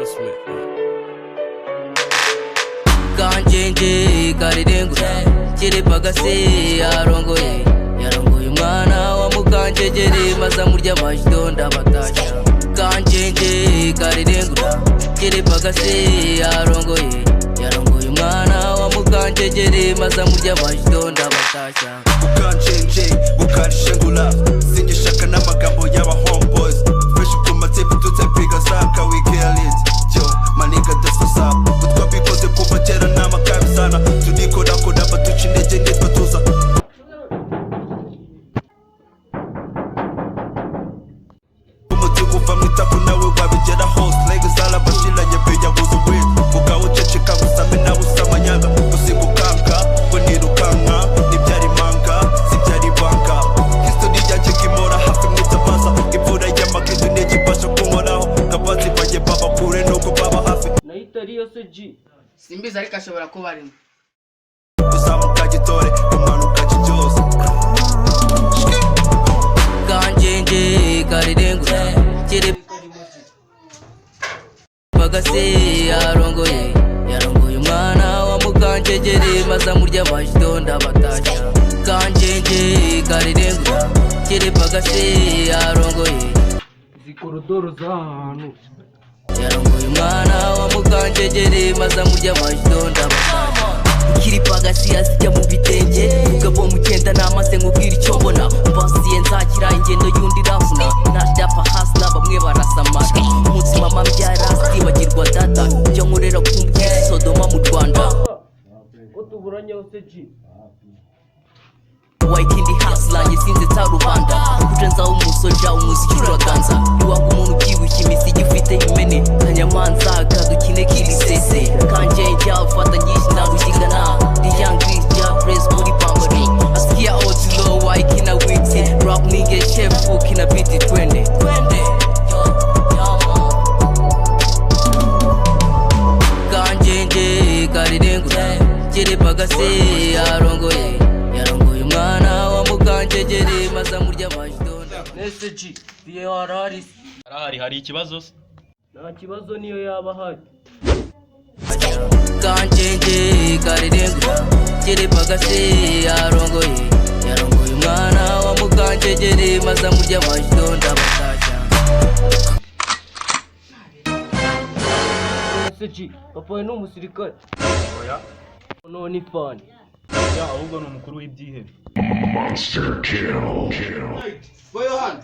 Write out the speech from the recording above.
trust me. Kanjenje karirengura kiri pagase yarongoye umwana wa mukanjegere maza murya majidonda batasha. Kanjenje karirengura kiri pagase yarongoye umwana wa mukanjegere maza murya majidonda batasha. Ukanjenje ukarishengula singishaka n'amagambo y'aba homeboys fresh ku matepe tutapiga saka we kill it yo maniga dasasa twabikoze kuva kera n'amakabi sana tudikora koda batuca intege nitwa tuza umuti kuva mwitaku nawe wabigeraho legs alabashiranye pe yabuze we ugaho ceceka gusame nawe usamanyanga usimbukanka ngo nirukanka nibyari manga sibyari banga history yanjye kimora hafi mwitabaza imvura y'amakindo n'ikibasha kunkoraho gabazi baye baba kure nuko baba hafi nahita ariyo se G simbizi ariko ashobora kuba arimo uzamuka gitore umanuka kijoze Kanjenje karirengura kiri pagase yarongoye umwana wa mukanjegere maza murya majidonda batasha. Kanjenje karirengura kiri pagase yarongoye zikorodoro z'ahantu umwana wa mukanjegere maza murya majidonda batasha. Kiri pagasi asijya mu bitenge ugabo mugenda namaze nkubwira icyo mbona mbasiye nzagira ingendo y'undi rafuna nashyapa hasi na bamwe barasamara umunsi mama mbyara sibagirwa data njya nkorera ku mbwisi Sodoma mu Rwanda ko tuburanye se G wayikindi haslanye sinze ta rubanda kuje nzaho umusoja umuziki uraganza iwanga umuntu ubyibushye imisigi ufite imene kanyamanza kadukine kirisese kanjenje afata nyinshi narugigana the young Chris ja press muri pambari asikia outlaw wayikina witi rap nige chef kina biti twende kanjenje karirengura kiri pagase yarongoye umwana wa mukanjegere maza murya majidonda. nese G diye harari hari ikibazo se? nta kibazo niyo yaba hari. Kanjenje karirengura kiri pagase yarongoye umwana wa mukanjegere maza murya majidonda batasha. nese G papa we ni umusirikare Oya, noneho ni fan ya ahubwo ni umukuru w'ibyihebe. Monster kill. Boy Yohana